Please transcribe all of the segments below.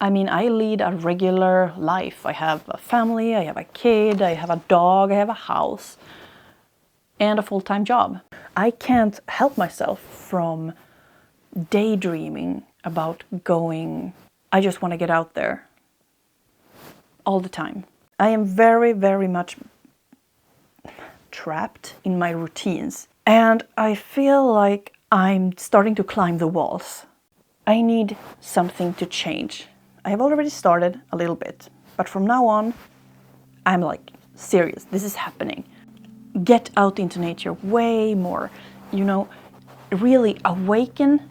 I mean, I lead a regular life. I have a family, I have a kid, I have a dog, I have a house, and a full-time job. I can't help myself from daydreaming about going. I just want to get out there all the time. I am very, very much trapped in my routines, and I feel like I'm starting to climb the walls. I need something to change. I have already started a little bit, but from now on, I'm like, serious, this is happening. Get out into nature way more, really awaken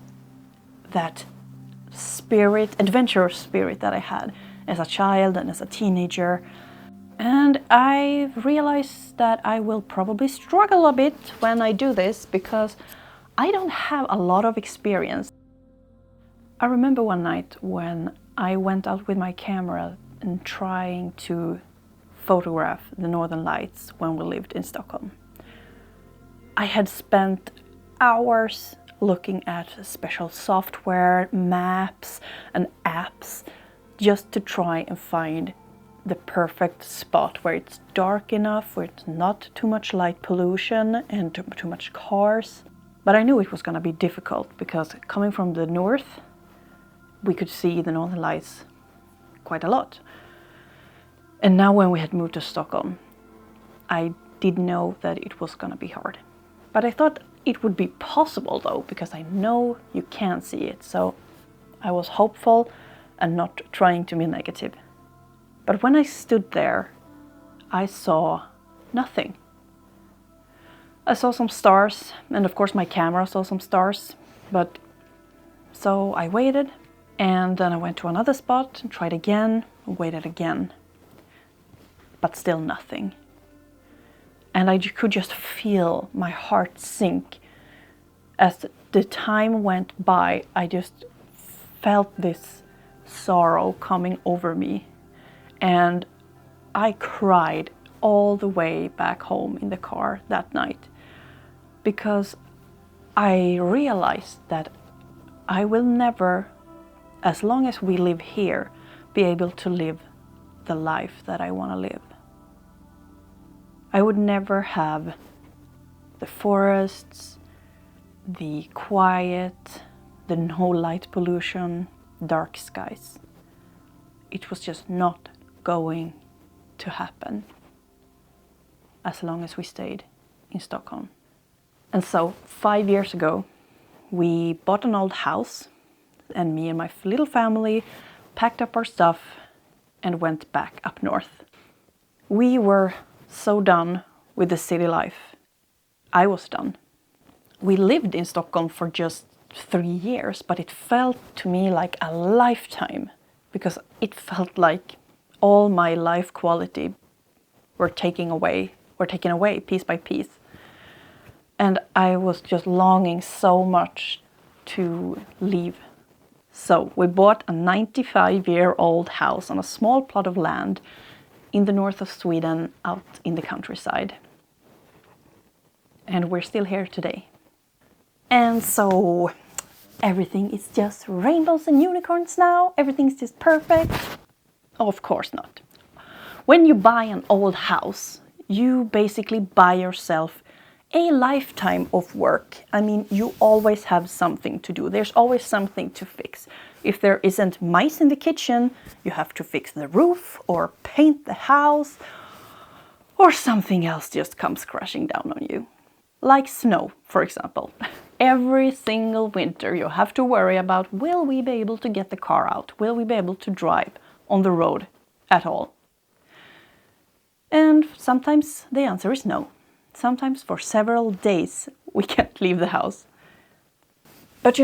that spirit, adventurous spirit that I had as a child and as a teenager. And I realized that I will probably struggle a bit when I do this because I don't have a lot of experience. I remember one night when I went out with my camera and trying to photograph the Northern Lights when we lived in Stockholm. I had spent hours looking at special software, maps and apps just to try and find the perfect spot where it's dark enough, where it's not too much light pollution and too much cars. But I knew it was going to be difficult because coming from the north, we could see the Northern Lights quite a lot. And now when we had moved to Stockholm, I did know that it was going to be hard. But I thought it would be possible though, because I know you can see it. So I was hopeful and not trying to be negative. But when I stood there, I saw nothing. I saw some stars, and of course my camera saw some stars. But so I waited, and then I went to another spot and tried again, waited again. But still nothing. And I could just feel my heart sink. As the time went by, I just felt this sorrow coming over me. And I cried all the way back home in the car that night. Because I realized that I will never, as long as we live here, be able to live the life that I want to live. I would never have the forests, the quiet, the no light pollution, dark skies. It was just not going to happen as long as we stayed in Stockholm. And so 5 years ago, we bought an old house, and me and my little family packed up our stuff and went back up north. We were so done with the city life. I was done. We lived in Stockholm for just 3 years, but it felt to me like a lifetime because it felt like all my life quality were taken away piece by piece. And I was just longing so much to leave. So we bought a 95-year-old house on a small plot of land in the north of Sweden, out in the countryside. And we're still here today. And so everything is just rainbows and unicorns now. Everything's just perfect. Of course not. When you buy an old house, you basically buy yourself a lifetime of work. I mean, you always have something to do. There's always something to fix. If there isn't mice in the kitchen, you have to fix the roof or paint the house, or something else just comes crashing down on you. Like snow, for example. Every single winter you have to worry about, will we be able to get the car out? Will we be able to drive on the road at all? And sometimes the answer is no. Sometimes for several days we can't leave the house. But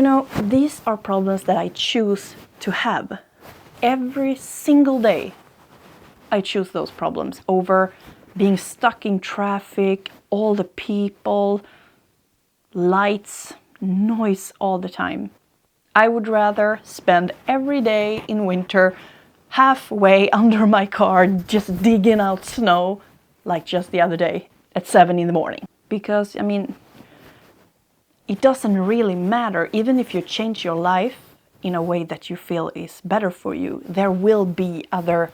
these are problems that I choose to have. Every single day I choose those problems over being stuck in traffic, all the people, lights, noise all the time. I would rather spend every day in winter halfway under my car just digging out snow, like just the other day at 7 a.m. Because, it doesn't really matter. Even if you change your life in a way that you feel is better for you, there will be other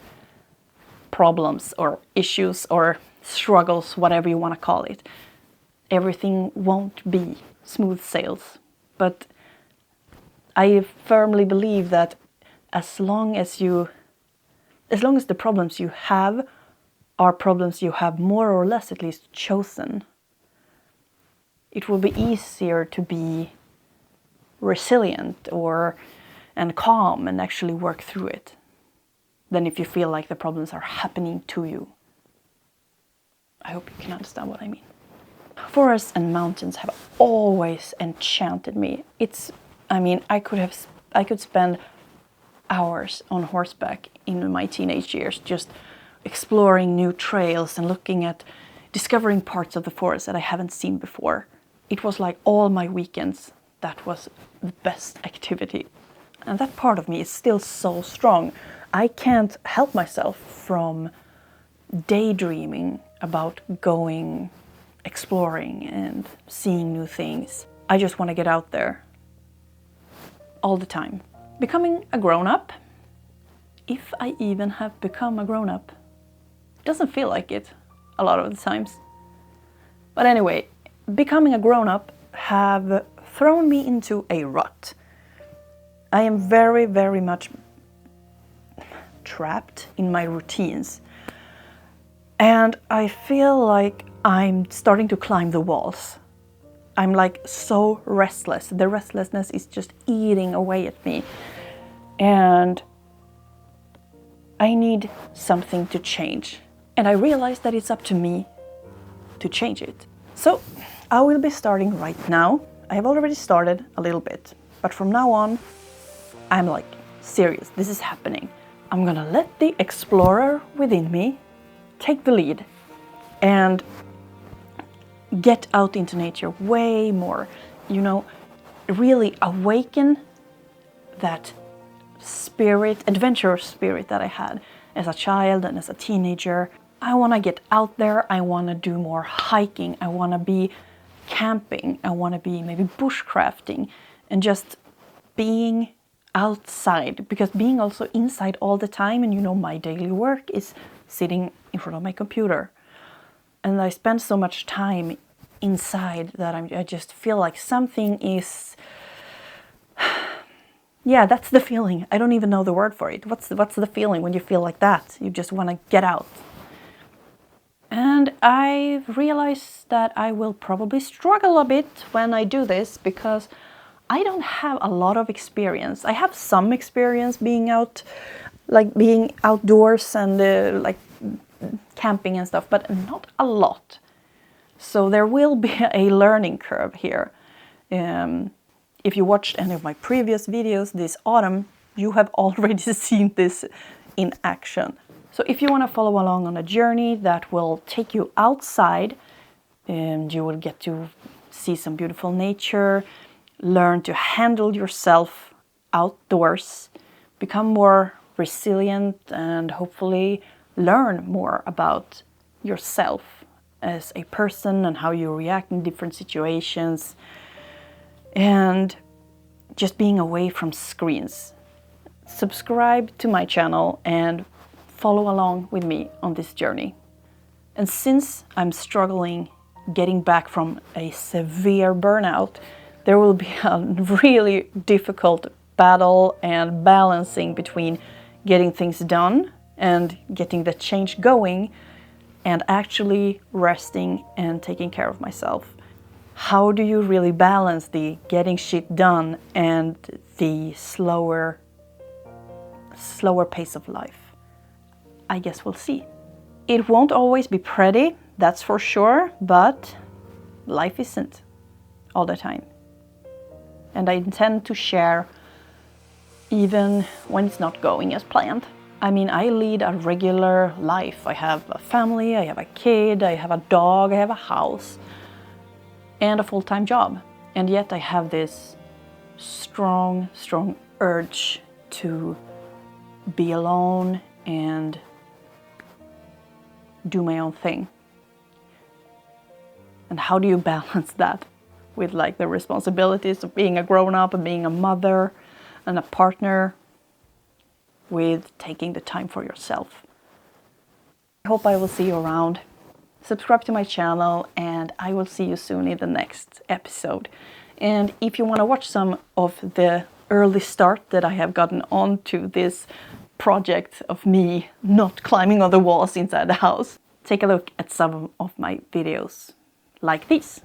problems or issues or struggles, whatever you want to call it. Everything won't be smooth sails. But I firmly believe that as long as the problems you have are problems you have more or less at least chosen, it will be easier to be resilient and calm and actually work through it than if you feel like the problems are happening to you. I hope you can understand what I mean. Forests and mountains have always enchanted me. I could spend hours on horseback in my teenage years just exploring new trails and discovering parts of the forest that I haven't seen before. It was like all my weekends, that was the best activity. And that part of me is still so strong. I can't help myself from daydreaming about going exploring and seeing new things. I just want to get out there all the time. Becoming a grown-up, if I even have become a grown-up, doesn't feel like it a lot of the times. But anyway, becoming a grown-up have thrown me into a rut. I am very, very much trapped in my routines. And I feel like I'm starting to climb the walls. I'm like so restless. The restlessness is just eating away at me. And I need something to change. And I realize that it's up to me to change it. So I will be starting right now. I have already started a little bit. But from now on, I'm like serious. This is happening. I'm gonna let the explorer within me take the lead and get out into nature way more. Really awaken that adventurous spirit that I had as a child and as a teenager. I want to get out there. I want to do more hiking. I want to be camping. I want to be maybe bushcrafting and just being outside, because being also inside all the time, and my daily work is sitting in front of my computer, and I spend so much time inside that I just feel like something is yeah, that's the feeling. I don't even know the word for it. What's the feeling when you feel like that? You just want to get out. And I've realized that I will probably struggle a bit when I do this, because I don't have a lot of experience. I have some experience being outdoors and like camping and stuff, but not a lot. So there will be a learning curve here. If you watched any of my previous videos this autumn, you have already seen this in action. So if you want to follow along on a journey that will take you outside, and you will get to see some beautiful nature, learn to handle yourself outdoors, become more resilient, and hopefully learn more about yourself as a person and how you react in different situations, and just being away from screens. Subscribe to my channel and follow along with me on this journey. And since I'm struggling getting back from a severe burnout, there will be a really difficult battle and balancing between getting things done and getting the change going and actually resting and taking care of myself. How do you really balance the getting shit done and the slower pace of life? I guess we'll see. It won't always be pretty, that's for sure, but life isn't all the time. And I intend to share even when it's not going as planned. I mean, I lead a regular life. I have a family, I have a kid, I have a dog, I have a house, and a full-time job. And yet I have this strong urge to be alone and do my own thing. And how do you balance that with like the responsibilities of being a grown-up and being a mother, and a partner with taking the time for yourself. I hope I will see you around. Subscribe to my channel and I will see you soon in the next episode. And if you want to watch some of the early start that I have gotten on to this project of me not climbing on the walls inside the house, take a look at some of my videos like these.